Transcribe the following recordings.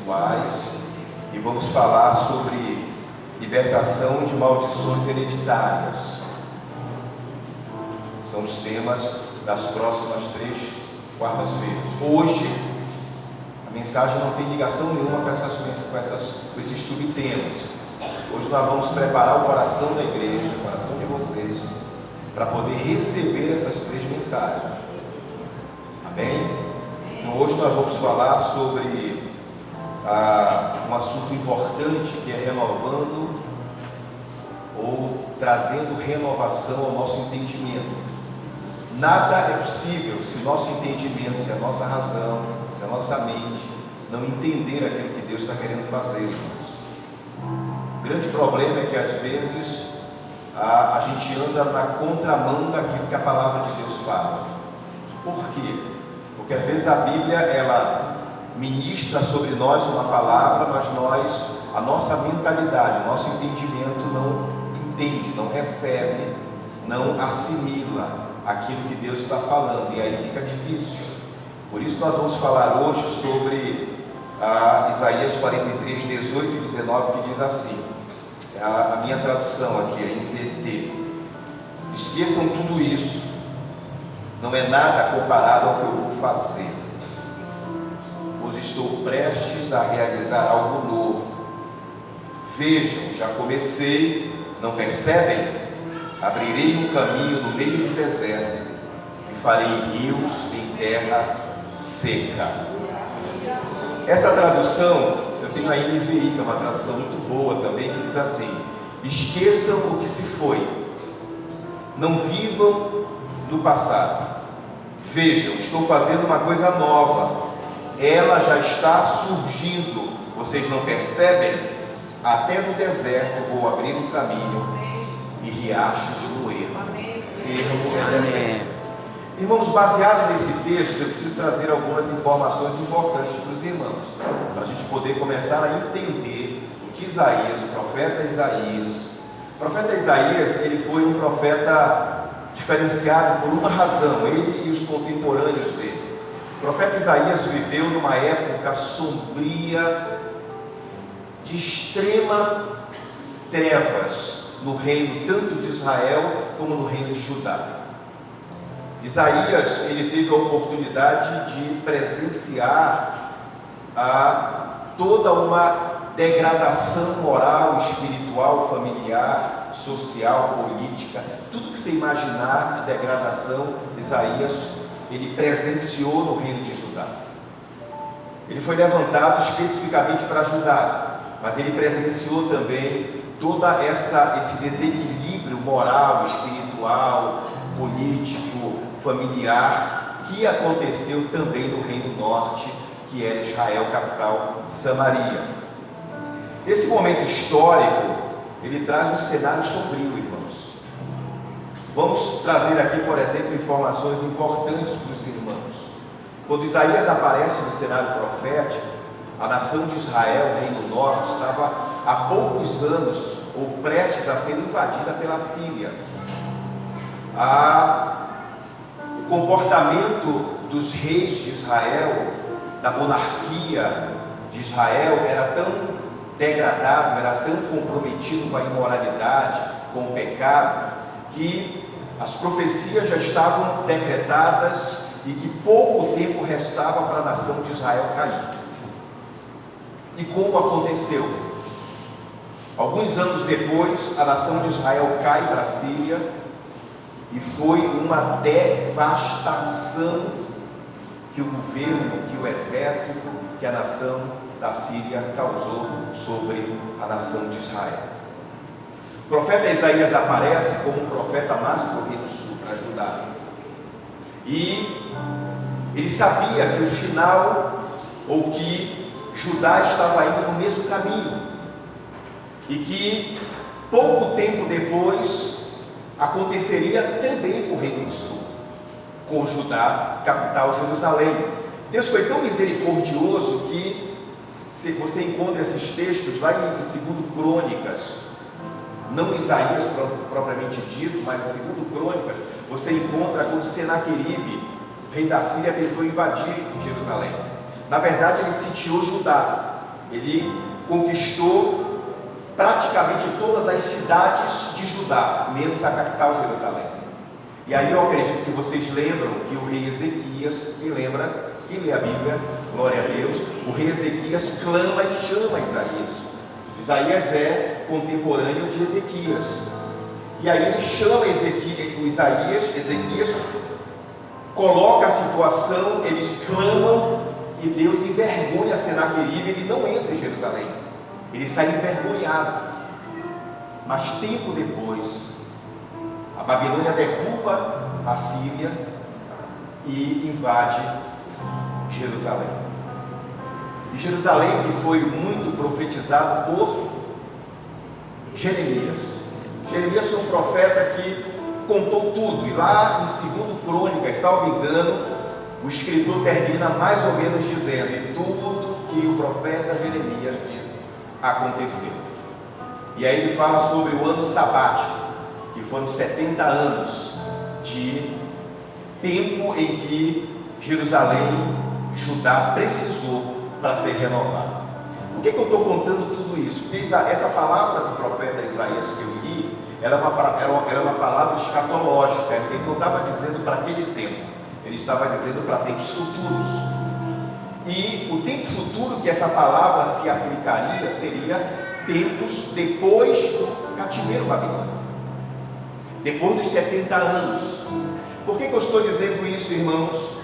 espirituais e vamos falar sobre libertação de maldições hereditárias. São os temas das próximas 3 quartas-feiras. Hoje, a mensagem não tem ligação nenhuma com esses subtemas. Hoje nós vamos preparar o coração da igreja, o coração de vocês, para poder receber essas 3 mensagens. Amém? Então hoje nós vamos falar sobre um assunto importante, que é renovando ou trazendo renovação ao nosso entendimento. Nada é possível se o nosso entendimento, se a nossa razão, se a nossa mente não entender aquilo que Deus está querendo fazer, irmãos. O grande problema é que às vezes a gente anda na contramão daquilo que a palavra de Deus fala. Por quê? Porque às vezes a Bíblia, ela ministra sobre nós uma palavra, mas a nossa mentalidade, o nosso entendimento não entende, não recebe, não assimila aquilo que Deus está falando, e aí fica difícil. Por isso nós vamos falar hoje sobre Isaías 43, 18 e 19, que diz assim, a minha tradução aqui é NVT: esqueçam tudo isso, não é nada comparado ao que eu vou fazer, pois estou prestes a realizar algo novo. Vejam, já comecei, não percebem? Abrirei um caminho no meio do deserto e farei rios em terra seca. Essa tradução, eu tenho a NVI, que é uma tradução muito boa também, que diz assim: esqueçam o que se foi, não vivam no passado. Vejam, estou fazendo uma coisa nova, ela já está surgindo, vocês não percebem? Até no deserto vou abrir um caminho e riachos no ermo. Ermo é deserto. Irmãos, baseado nesse texto, eu preciso trazer algumas informações importantes para os irmãos, para a gente poder começar a entender o que Isaías, o profeta Isaías, ele foi um profeta diferenciado por uma razão, ele e os contemporâneos dele. O profeta Isaías viveu numa época sombria, de extrema trevas, no reino tanto de Israel como no reino de Judá. Isaías, ele teve a oportunidade de presenciar toda uma degradação moral, espiritual, familiar, social, política, tudo que você imaginar de degradação, Isaías, ele presenciou no reino de Judá. Ele foi levantado especificamente para Judá, mas ele presenciou também todo esse desequilíbrio moral, espiritual, político, familiar, que aconteceu também no Reino Norte, que era Israel, capital de Samaria. Esse momento histórico, ele traz um cenário sombrio, irmãos. Vamos trazer aqui, por exemplo, informações importantes para os irmãos. Quando Isaías aparece no cenário profético, a nação de Israel, Reino Norte, estava há poucos anos, ou prestes a ser invadida pela Síria. O comportamento dos reis de Israel, da monarquia de Israel, era tão degradado, era tão comprometido com a imoralidade, com o pecado, que as profecias já estavam decretadas e que pouco tempo restava para a nação de Israel cair. E como aconteceu? Alguns anos depois, a nação de Israel cai para a Síria e foi uma devastação que o governo, que o exército, que a nação da Síria causou sobre a nação de Israel. O profeta Isaías aparece como um profeta mais para o Reino Sul, para Judá. E ele sabia que o final, ou que Judá estava indo no mesmo caminho, e que pouco tempo depois aconteceria também com o Reino do Sul, com Judá, capital Jerusalém. Deus foi tão misericordioso que você encontra esses textos lá em 2 Crônicas, não Isaías propriamente dito, mas em 2 Crônicas, você encontra quando Senaqueribe, rei da Síria, tentou invadir Jerusalém. Na verdade, ele sitiou Judá. Ele conquistou praticamente todas as cidades de Judá, menos a capital Jerusalém. E aí eu acredito que vocês lembram que o rei Ezequias, quem lembra, quem lê a Bíblia, glória a Deus, o rei Ezequias clama e chama Isaías. Isaías é contemporâneo de Ezequias. E aí ele chama Ezequias, coloca a situação, eles clamam, e Deus envergonha Senaqueribe, ele não entra em Jerusalém, ele sai envergonhado. Mas tempo depois, a Babilônia derruba a Síria e invade Jerusalém. E Jerusalém, que foi muito profetizado por Jeremias. Jeremias foi um profeta que contou tudo, e lá em 2 Crônicas, salvo engano, o escritor termina mais ou menos dizendo: e tudo que o profeta Jeremias disse aconteceu. E aí ele fala sobre o ano sabático, que foram 70 anos de tempo em que Jerusalém, Judá, precisou para ser renovado. Por que eu estou contando tudo isso? Porque essa palavra do profeta Isaías que eu li, ela é uma palavra escatológica. Ele não estava dizendo para aquele tempo, ele estava dizendo para tempos futuros. E o tempo futuro que essa palavra se aplicaria seria tempos depois do cativeiro babilônico, depois dos 70 anos. Por que eu estou dizendo isso, irmãos?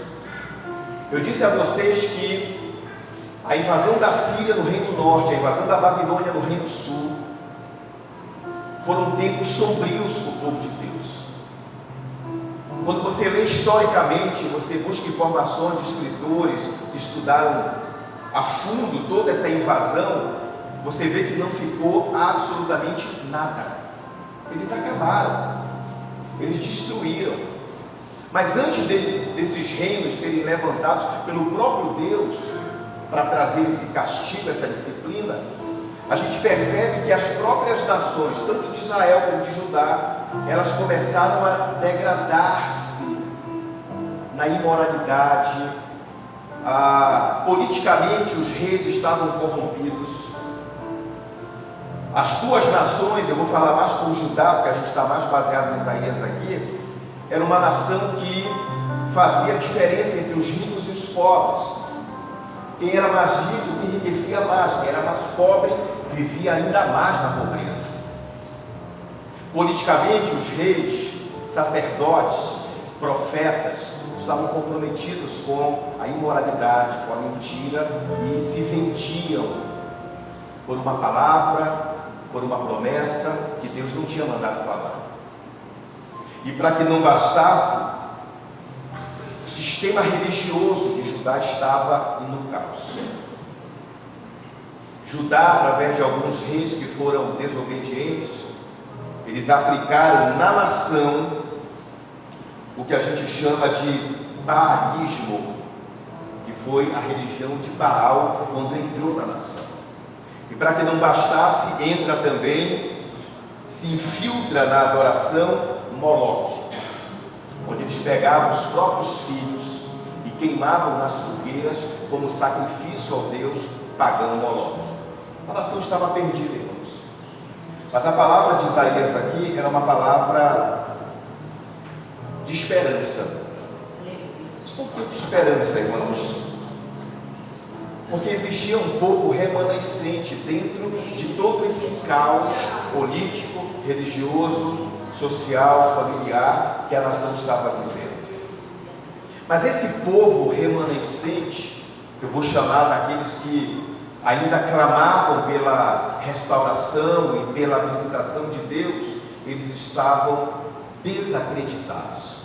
Eu disse a vocês que a invasão da Síria no Reino Norte, a invasão da Babilônia no Reino Sul, foram tempos sombrios para o povo de Deus. Quando você lê historicamente, você busca informações de escritores que estudaram a fundo toda essa invasão, você vê que não ficou absolutamente nada. Eles acabaram, eles destruíram. Mas antes desses reinos serem levantados pelo próprio Deus para trazer esse castigo, essa disciplina, a gente percebe que as próprias nações, tanto de Israel como de Judá, elas começaram a degradar-se na imoralidade. Politicamente os reis estavam corrompidos. As duas nações, eu vou falar mais por Judá, porque a gente está mais baseado em Isaías aqui, era uma nação que fazia diferença entre os ricos e os pobres. Quem era mais rico se enriquecia mais, quem era mais pobre vivia ainda mais na pobreza. Politicamente, os reis, sacerdotes, profetas estavam comprometidos com a imoralidade, com a mentira, e se vendiam por uma palavra, por uma promessa que Deus não tinha mandado falar. E para que não bastasse, o sistema religioso de Judá estava no caos. Judá, através de alguns reis que foram desobedientes, eles aplicaram na nação o que a gente chama de baalismo, que foi a religião de Baal quando entrou na nação. E para que não bastasse, entra também, se infiltra na adoração Moloque, onde eles pegavam os próprios filhos e queimavam nas fogueiras como sacrifício ao Deus pagão Moloque. A nação estava perdida, irmãos. Mas a palavra de Isaías aqui era uma palavra de esperança. Mas por que de esperança, irmãos? Porque existia um povo remanescente dentro de todo esse caos político, religioso, social, familiar que a nação estava vivendo. Mas esse povo remanescente, que eu vou chamar daqueles que ainda clamavam pela restauração e pela visitação de Deus, eles estavam desacreditados.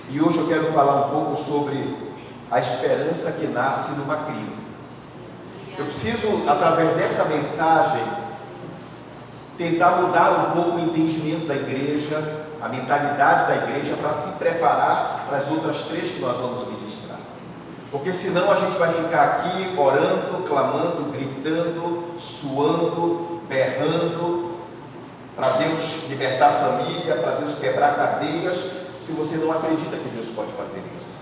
E hoje eu quero falar um pouco sobre a esperança que nasce numa crise. Eu preciso, através dessa mensagem, tentar mudar um pouco o entendimento da igreja, a mentalidade da igreja, para se preparar para as outras três que nós vamos ministrar. Porque senão a gente vai ficar aqui orando, clamando, gritando, suando, berrando, para Deus libertar a família, para Deus quebrar cadeias, se você não acredita que Deus pode fazer isso.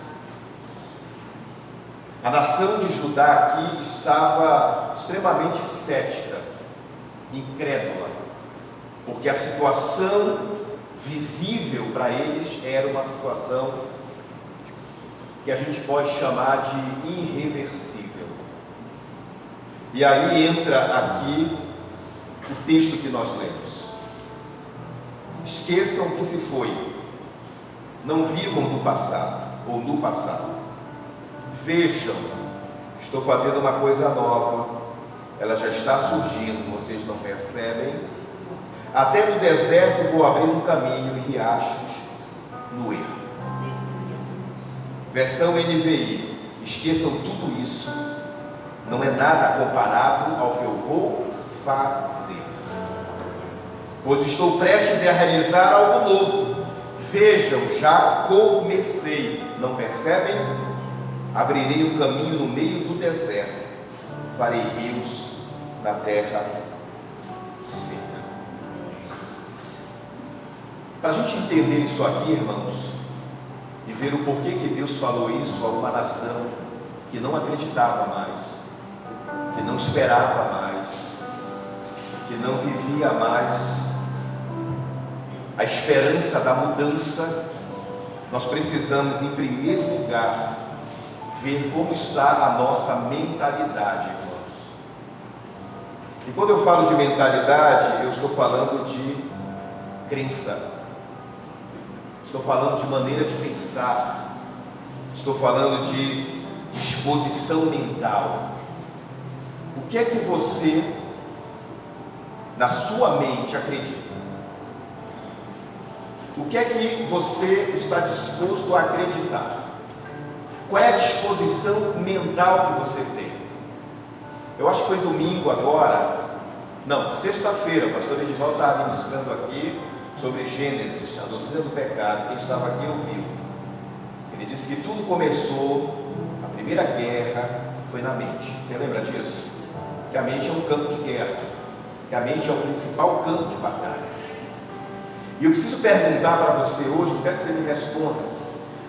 A nação de Judá aqui estava extremamente cética, incrédula, porque a situação visível para eles era uma situação que a gente pode chamar de irreversível. E aí entra aqui o texto que nós lemos. Esqueçam o que se foi, não vivam do passado ou no passado. Vejam, estou fazendo uma coisa nova, ela já está surgindo, vocês não percebem? Até no deserto vou abrir um caminho e riachos no erro. Versão NVI, esqueçam tudo isso, não é nada comparado ao que eu vou fazer. Pois estou prestes a realizar algo novo. Vejam, já comecei, não percebem? Abrirei um caminho no meio do deserto, farei rios na terra seca. Para a gente entender isso aqui, irmãos, e ver o porquê que Deus falou isso a uma nação que não acreditava mais, que não esperava mais, que não vivia mais a esperança da mudança, nós precisamos, em primeiro lugar, ver como está a nossa mentalidade, irmãos. E quando eu falo de mentalidade, eu estou falando de crença, estou falando de maneira de pensar, estou falando de disposição mental. O que é que você, na sua mente, acredita? O que é que você está disposto a acreditar? Qual é a disposição mental que você tem? Eu acho que foi domingo agora, não, sexta-feira, o pastor Edivaldo estava ministrando aqui sobre Gênesis, a doutrina do pecado. Quem estava aqui ouviu. Ele disse que tudo começou, a primeira guerra foi na mente. Você lembra disso? Que a mente é um campo de guerra, que a mente é o principal campo de batalha. E eu preciso perguntar para você hoje, não quero que você me responda,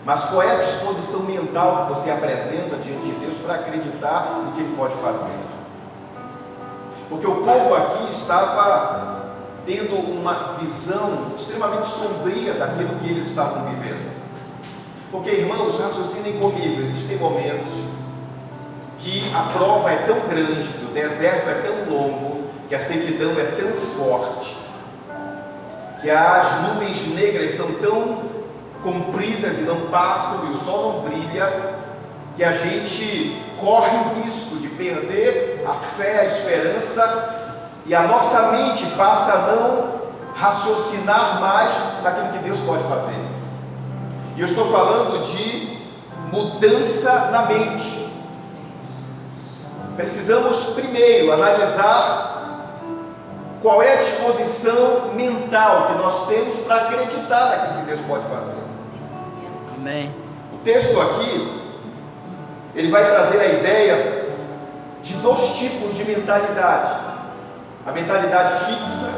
mas qual é a disposição mental que você apresenta diante de Deus para acreditar no que Ele pode fazer? Porque o povo aqui estava tendo uma visão extremamente sombria daquilo que eles estavam vivendo. Porque, irmãos, raciocinem comigo, existem momentos que a prova é tão grande, que o deserto é tão longo, que a sequidão é tão forte, que as nuvens negras são tão compridas e não passam, e o sol não brilha, que a gente corre o risco de perder a fé, a esperança, e a nossa mente passa a não raciocinar mais naquilo que Deus pode fazer. E eu estou falando de mudança na mente. Precisamos primeiro analisar qual é a disposição mental que nós temos para acreditar naquilo que Deus pode fazer. Amém. O texto aqui, ele vai trazer a ideia de dois tipos de mentalidade: a mentalidade fixa,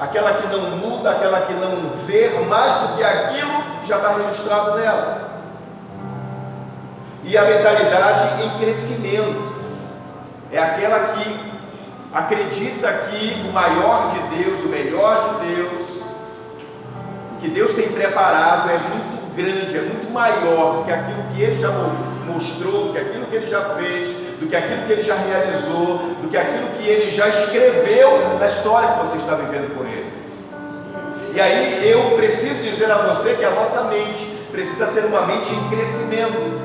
aquela que não muda, aquela que não vê mais do que aquilo que já está registrado nela, e a mentalidade em crescimento, é aquela que acredita que o maior de Deus, o melhor de Deus, o que Deus tem preparado é muito grande, é muito maior do que aquilo que Ele já mostrou, do que aquilo que Ele já fez, do que aquilo que Ele já realizou, do que aquilo que Ele já escreveu na história que você está vivendo com Ele. E aí eu preciso dizer a você que a nossa mente precisa ser uma mente em crescimento,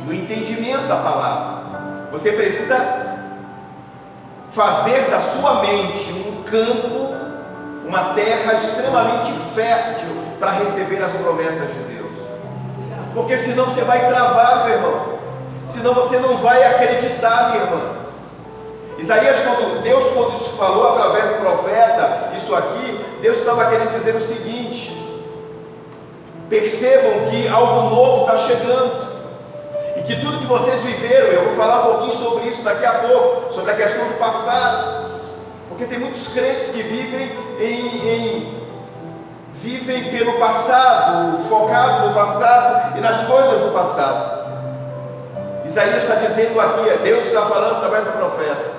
no entendimento da palavra. Você precisa fazer da sua mente um campo, uma terra extremamente fértil para receber as promessas de Deus. Porque senão você vai travar, meu irmão. Senão você não vai acreditar, minha irmã. Isaías, Deus falou através do profeta isso aqui, Deus estava querendo dizer o seguinte: percebam que algo novo está chegando, e que tudo que vocês viveram, eu vou falar um pouquinho sobre isso daqui a pouco, sobre a questão do passado, porque tem muitos crentes que vivem pelo passado, focado no passado e nas coisas do passado. Isaías está dizendo aqui, Deus está falando através do profeta,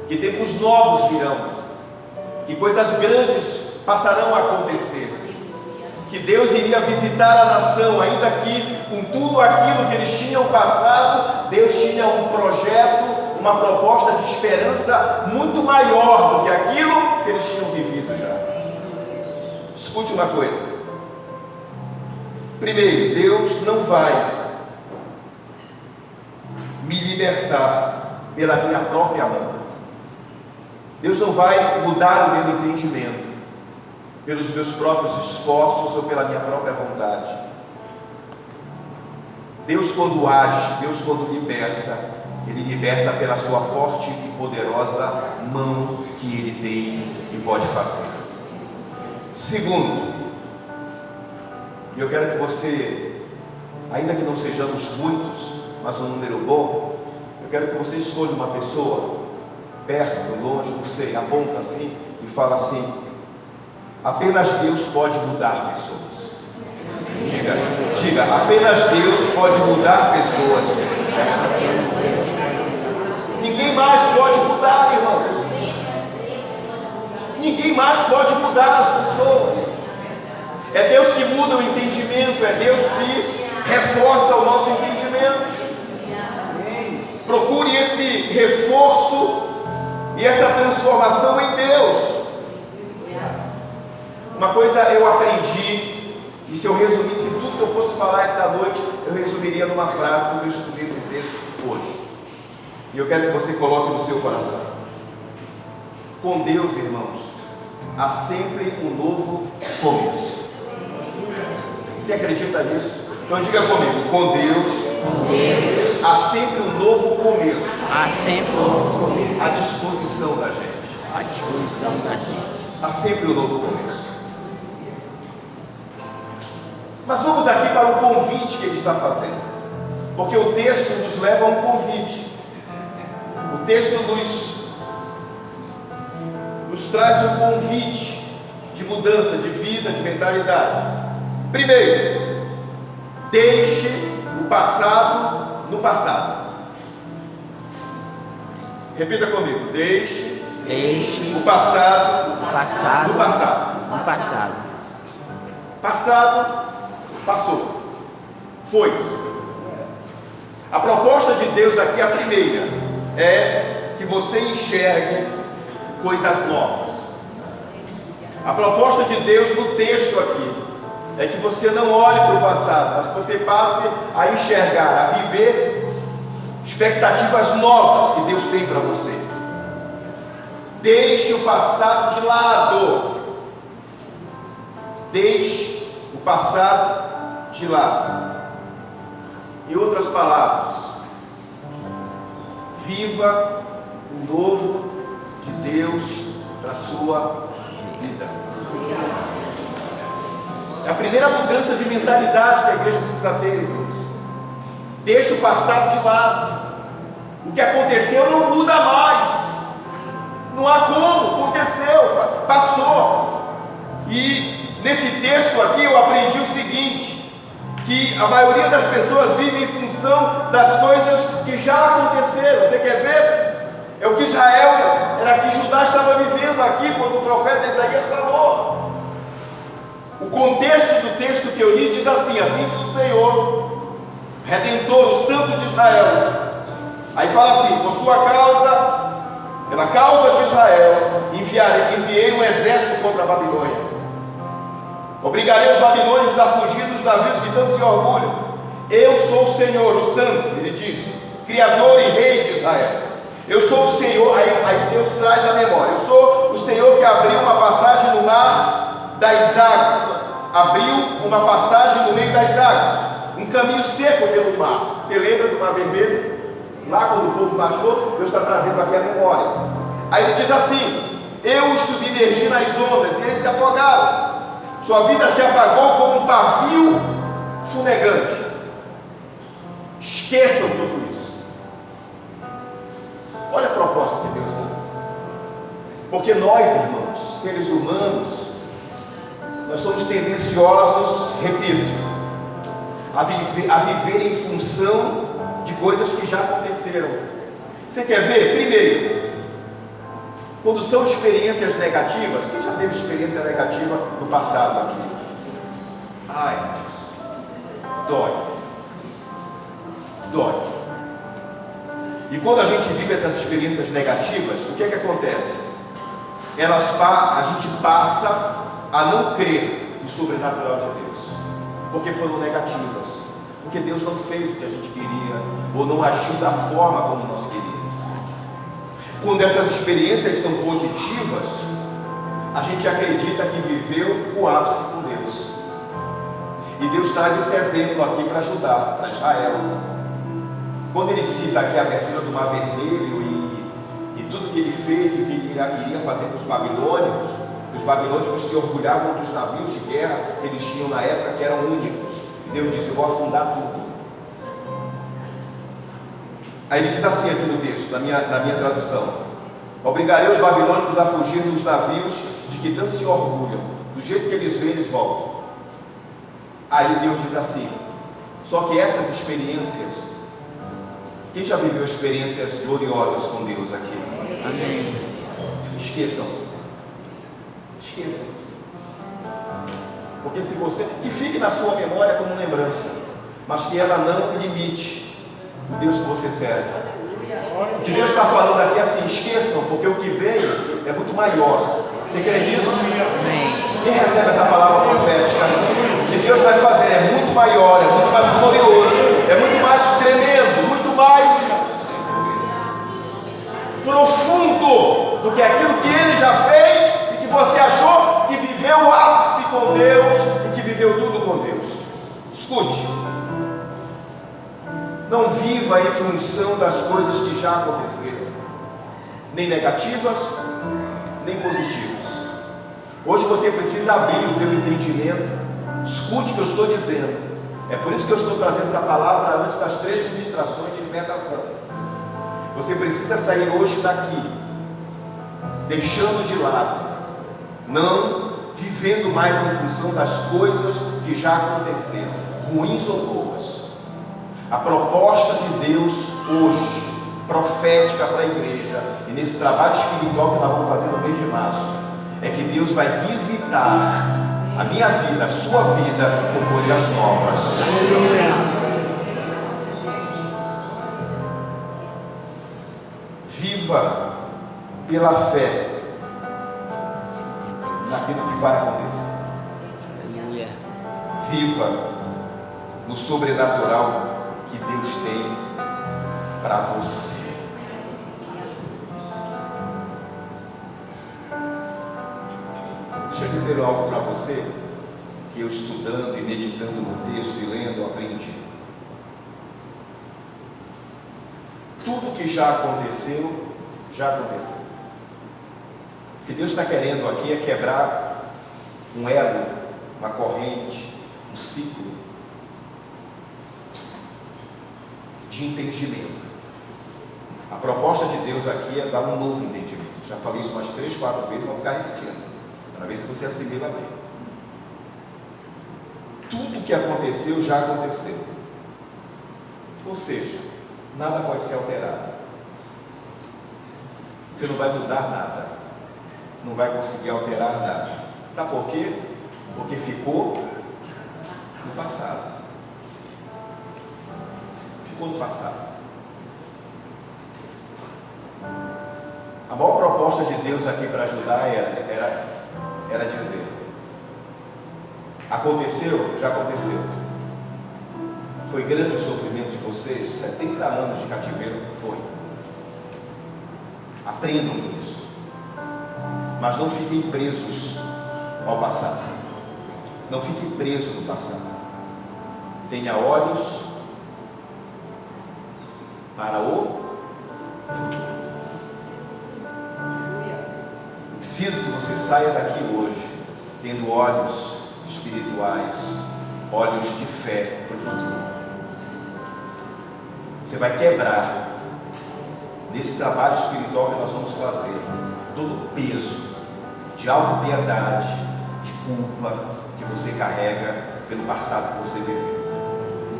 que tempos novos virão, que coisas grandes passarão a acontecer, que Deus iria visitar a nação, ainda que com tudo aquilo que eles tinham passado, Deus tinha um projeto, uma proposta de esperança muito maior do que aquilo que eles tinham vivido já. Escute uma coisa. Primeiro, Deus não vai me libertar pela minha própria mão. Deus não vai mudar o meu entendimento pelos meus próprios esforços ou pela minha própria vontade. Deus, quando age, Deus, quando liberta, Ele liberta pela sua forte e poderosa mão que Ele tem e pode fazer. Segundo, e eu quero que você, ainda que não sejamos muitos, mas um número bom, eu quero que você escolha uma pessoa, perto, longe, não sei, aponta assim e fala assim: apenas Deus pode mudar pessoas. Diga, apenas Deus pode mudar pessoas. Ninguém mais pode mudar, irmãos. Ninguém mais pode mudar as pessoas. É Deus que muda o entendimento, é Deus que reforça o nosso entendimento. Procure esse reforço e essa transformação em Deus. Uma coisa eu aprendi, e se eu resumisse tudo que eu fosse falar essa noite, eu resumiria numa frase quando eu estudei esse texto hoje. E eu quero que você coloque no seu coração: com Deus, irmãos, há sempre um novo começo. Você acredita nisso? Então diga comigo: com Deus há sempre um novo começo. Há sempre um novo começo. À disposição da gente. À disposição da gente. Há sempre um novo começo. Mas vamos aqui para o convite que ele está fazendo, porque o texto nos leva a um convite. O texto nos traz um convite de mudança de vida, de mentalidade. Primeiro, deixe o passado no passado. Repita comigo: deixe Deixe o passado no passado. no passado. Passado, passou, foi-se. A proposta de Deus aqui, a primeira, é que você enxergue coisas novas. A proposta de Deus no texto aqui é que você não olhe para o passado, mas que você passe a enxergar, a viver expectativas novas que Deus tem para você. Deixe o passado de lado. Deixe o passado de lado. Em outras palavras, viva o novo de Deus para a sua vida. É a primeira mudança de mentalidade que a igreja precisa ter, irmãos. Deixa o passado de lado. O que aconteceu não muda mais. Não há como, aconteceu, passou. E nesse texto aqui eu aprendi o seguinte: que a maioria das pessoas vive em função das coisas que já aconteceram. Você quer ver? É o que Israel, era que Judá estava vivendo aqui quando o profeta Isaías falou. O contexto do texto que eu li diz assim: assim diz o Senhor, Redentor, o Santo de Israel. Aí fala assim: por sua causa, pela causa de Israel, enviei um exército contra a Babilônia. Obrigarei os babilônios a fugir dos navios que tanto se orgulham. Eu sou o Senhor, o Santo, ele diz, Criador e Rei de Israel. Eu sou o Senhor, aí Deus traz a memória. Eu sou o Senhor que abriu uma passagem no mar das águas. Abriu uma passagem no meio das águas, um caminho seco pelo mar. Você lembra do Mar Vermelho? Lá quando o povo baixou, Deus está trazendo aqui a memória. Aí ele diz assim: eu os submergi nas ondas e eles se afogaram. Sua vida se apagou como um pavio fumegante. Esqueçam tudo isso. Olha a proposta que Deus dá. Porque nós, irmãos, seres humanos, nós somos tendenciosos, repito, a viver em função de coisas que já aconteceram. Você quer ver? Primeiro, quando são experiências negativas, quem já teve experiência negativa no passado aqui? Ai, dói. Dói. E quando a gente vive essas experiências negativas, o que é que acontece? A gente passa a não crer no sobrenatural de Deus, porque foram negativas, porque Deus não fez o que a gente queria, ou não agiu da forma como nós queríamos. Quando essas experiências são positivas, a gente acredita que viveu o ápice com Deus. E Deus traz esse exemplo aqui para ajudar, para Israel. Quando ele cita aqui a abertura do Mar Vermelho e tudo que ele fez e o que ele iria fazer com os babilônicos se orgulhavam dos navios de guerra que eles tinham na época, que eram únicos. Deus disse: eu vou afundar tudo. Aí ele diz assim aqui no texto, na minha tradução: obrigarei os babilônicos a fugir dos navios de que tanto se orgulham, do jeito que eles veem, eles voltam. Aí Deus diz assim: só que essas experiências, quem já viveu experiências gloriosas com Deus aqui? Amém. Esqueçam. Porque se você, que fique na sua memória como lembrança, mas que ela não limite o Deus que você serve. O que Deus está falando aqui é assim: esqueçam, porque o que veio é muito maior. Você crê nisso? Amém. Quem recebe essa palavra profética? O que Deus vai fazer é muito maior, é muito mais glorioso, é muito mais tremendo, muito mais profundo do que aquilo que Ele já fez e que você achou que viveu o ápice com Deus e que viveu tudo com Deus. Escute, não viva em função das coisas que já aconteceram, nem negativas, nem positivas. Hoje você precisa abrir o teu entendimento. Escute o que eu estou dizendo. É por isso que eu estou trazendo essa palavra antes das 3 ministrações de libertação. Você precisa sair hoje daqui, deixando de lado, não vivendo mais em função das coisas que já aconteceram, ruins ou boas. A proposta de Deus hoje, profética para a igreja, e nesse trabalho espiritual que nós vamos fazer no mês de março, é que Deus vai visitar a minha vida, a sua vida, com coisas novas. Viva pela fé naquilo que vai acontecer. Aleluia. Viva no sobrenatural que Deus tem para você. Deixa eu dizer algo para você que eu, estudando e meditando no texto e lendo, aprendi. Tudo que já aconteceu, já aconteceu. O que Deus está querendo aqui é quebrar um elo, uma corrente, um ciclo de entendimento. A proposta de Deus aqui é dar um novo entendimento. Já falei isso umas 3, 4 vezes, vou ficar repetindo, para ver se você assimila bem. Tudo o que aconteceu, já aconteceu. Ou seja, nada pode ser alterado. Você não vai mudar nada, não vai conseguir alterar nada. Sabe por quê? Porque ficou no passado. Ficou no passado. A maior proposta de Deus aqui para ajudar era dizer: aconteceu, já aconteceu. Foi grande o sofrimento de vocês, 70 anos de cativeiro, foi. Aprendam com isso. Mas não fiquem presos ao passado. Não fiquem presos no passado. Tenha olhos para o futuro. Eu preciso que você saia daqui hoje tendo olhos espirituais, olhos de fé para o futuro. Você vai quebrar nesse trabalho espiritual que nós vamos fazer todo o peso de autopiedade, de culpa que você carrega pelo passado que você viveu.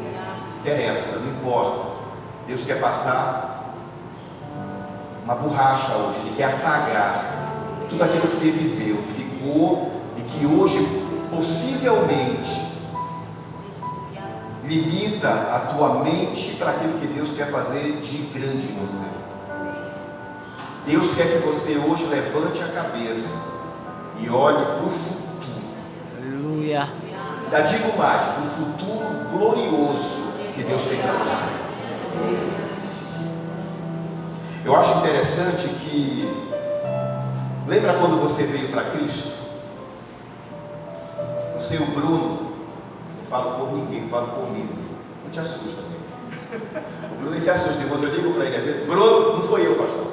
Não interessa, não importa. Deus quer passar uma borracha hoje. Ele quer apagar tudo aquilo que você viveu, que ficou e que hoje possivelmente limita a tua mente para aquilo que Deus quer fazer de grande em você. Deus quer que você hoje levante a cabeça e olhe para o futuro. Aleluia. Ainda digo mais, para o futuro glorioso que Deus tem para você. Eu acho interessante que, lembra quando você veio para Cristo? Você e o Bruno, não falo por ninguém, falo por mim. Não te assusta, amigo. O Bruno se assusta, irmãos, eu ligo para ele às vezes: Bruno, não foi eu, pastor.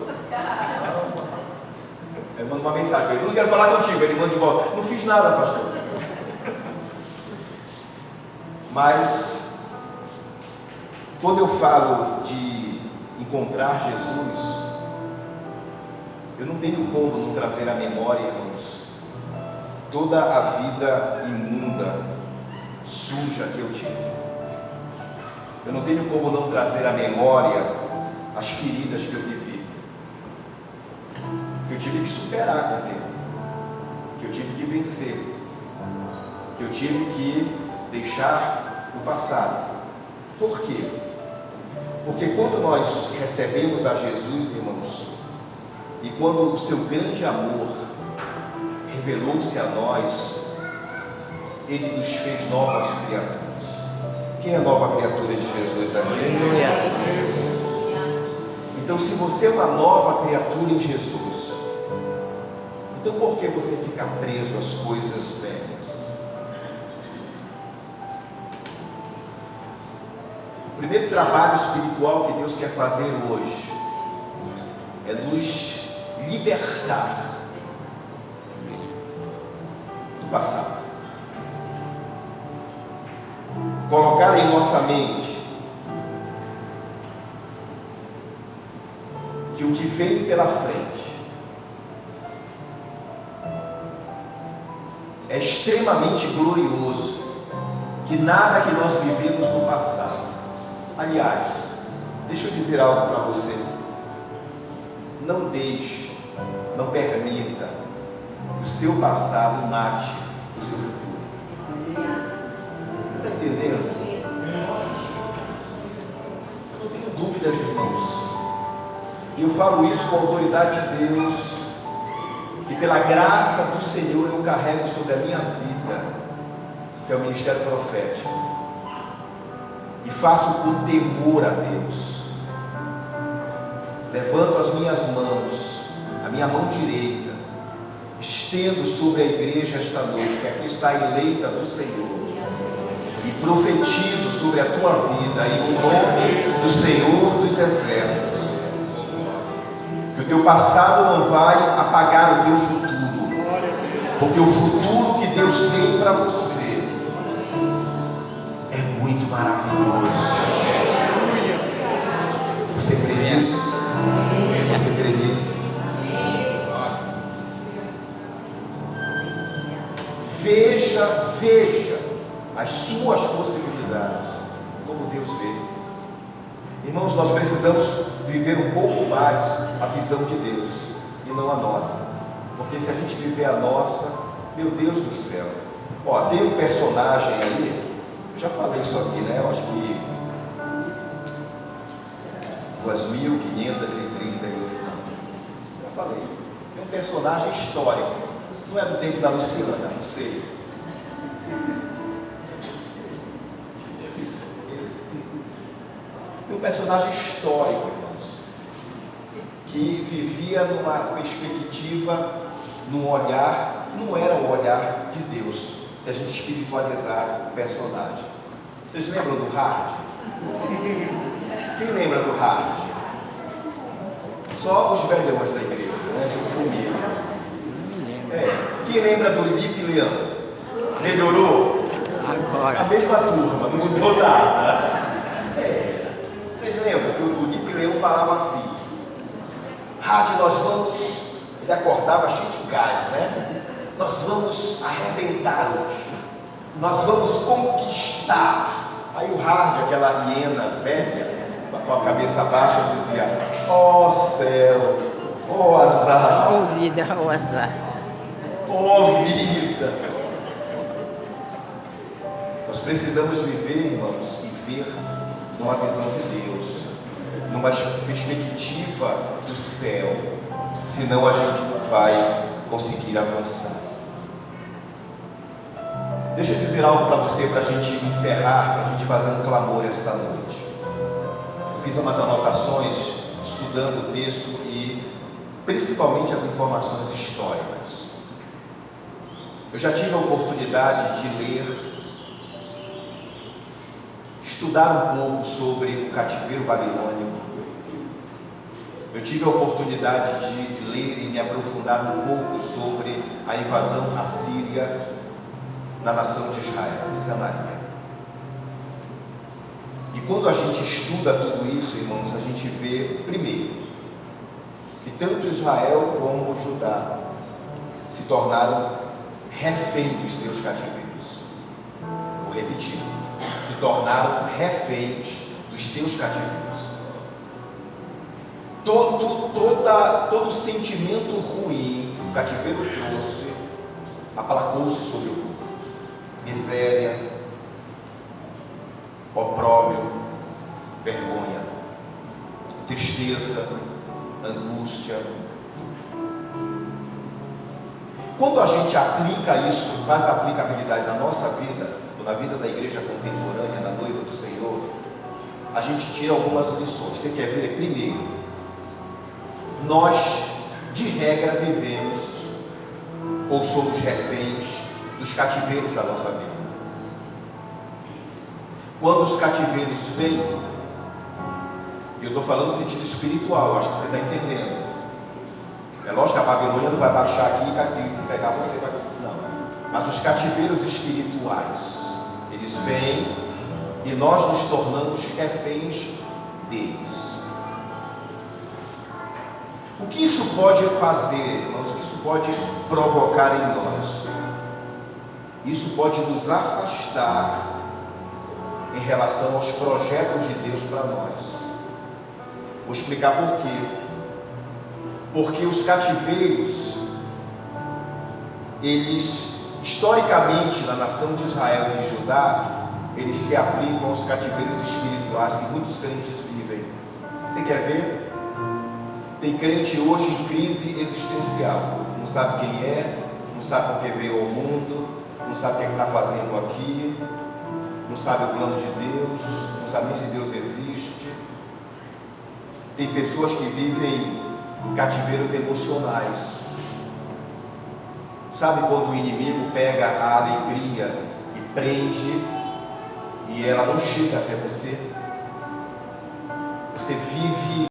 Eu mando uma mensagem para ele: não quero falar contigo. Ele manda de volta: não fiz nada, pastor. Mas quando eu falo de encontrar Jesus, eu não tenho como não trazer à memória, irmãos, toda a vida imunda, suja que eu tive. Eu não tenho como não trazer à memória as feridas que eu vivi, que eu tive que superar com o tempo, que eu tive que vencer, que eu tive que deixar no passado. Por quê? Porque quando nós recebemos a Jesus, irmãos, e quando o seu grande amor revelou-se a nós, Ele nos fez novas criaturas. Quem é nova criatura de Jesus? Amém? Aleluia. Então, se você é uma nova criatura em Jesus, então por que você fica preso às coisas velhas? O primeiro trabalho espiritual que Deus quer fazer hoje é nos libertar do passado, colocar em nossa mente que o que vem pela frente é extremamente glorioso, que nada que nós vivemos no passado. Aliás, deixa eu dizer algo para você: não deixe, não permita que o seu passado mate o seu futuro. Você está entendendo? Eu não tenho dúvidas, irmãos, e eu falo isso com a autoridade de Deus, que pela graça do Senhor eu carrego sobre a minha vida, que é o ministério profético, e faço com temor a Deus. Levanto as minhas mãos, a minha mão direita, estendo sobre a igreja esta noite, que aqui está eleita do Senhor, e profetizo sobre a tua vida, em nome do Senhor dos Exércitos, que o teu passado não vai apagar o teu futuro, porque o futuro que Deus tem para você é muito maravilhoso. Você crê nisso? Você crê nisso? Veja as suas possibilidades, como Deus vê. Irmãos, nós precisamos viver um pouco mais a visão de Deus e não a nossa, porque se a gente viver a nossa, meu Deus do céu. Ó, tem um personagem aí, eu já falei isso aqui, né? Eu acho que 2538, não, já falei. Tem um personagem histórico, não é do tempo da Luciana, não sei. Deve ser. Tem um personagem histórico, irmãos, que vivia numa perspectiva, num olhar que não era o olhar de Deus, se a gente espiritualizar o personagem. Vocês lembram do Hard? Quem lembra do Hard? Só os velhões da igreja, né? Junto comigo. Quem lembra do Lipe Leão? Melhorou? Agora. A mesma turma, não mudou nada. Vocês lembram que o Lipe Leão falava assim: Hard, nós vamos. Ele acordava cheio de gás, né? Nós vamos arrebentar hoje. Nós vamos conquistar. Aí o Hard, aquela hiena velha, com a cabeça baixa, dizia: ó céu, ó azar, Ó vida, ó azar. ó vida. Nós precisamos viver, irmãos, e ver numa visão de Deus, numa perspectiva do céu, senão a gente não vai conseguir avançar. Deixa eu dizer algo para você, para a gente encerrar, para a gente fazer um clamor esta noite. Eu fiz umas anotações estudando o texto e principalmente as informações históricas. Eu já tive a oportunidade de ler, estudar um pouco sobre o cativeiro babilônico. Eu tive a oportunidade de ler e me aprofundar um pouco sobre a invasão assíria na nação de Israel, em Samaria. E quando a gente estuda tudo isso, irmãos, a gente vê, primeiro, que tanto Israel como Judá se tornaram reféns dos seus cativeiros. Vou repetir: se tornaram reféns dos seus cativeiros. Todo sentimento ruim que o cativeiro trouxe aplacou-se sobre o povo. Miséria, opróbrio, vergonha, tristeza, angústia. Quando a gente aplica isso, faz a aplicabilidade na nossa vida, ou na vida da igreja contemporânea, da noiva do Senhor, a gente tira algumas lições. Você quer ver? Primeiro, nós, de regra, vivemos ou somos reféns dos cativeiros da nossa vida. Quando os cativeiros vêm, e eu estou falando no sentido espiritual, eu acho que você está entendendo. É lógico que a Babilônia não vai baixar aqui e pegar você, não. Mas os cativeiros espirituais, eles vêm e nós nos tornamos reféns deles. O que isso pode fazer, irmãos? O que isso pode provocar em nós? Isso pode nos afastar em relação aos projetos de Deus para nós. Vou explicar por quê. Porque os cativeiros, eles, historicamente, na nação de Israel e de Judá, eles se aplicam aos cativeiros espirituais que muitos crentes vivem. Você quer ver? Tem crente hoje em crise existencial, não sabe quem é, não sabe por que veio ao mundo, não sabe o que está fazendo aqui, não sabe o plano de Deus, não sabe nem se Deus existe. Tem pessoas que vivem em cativeiros emocionais. Sabe quando o inimigo pega a alegria e prende e ela não chega até você? Você vive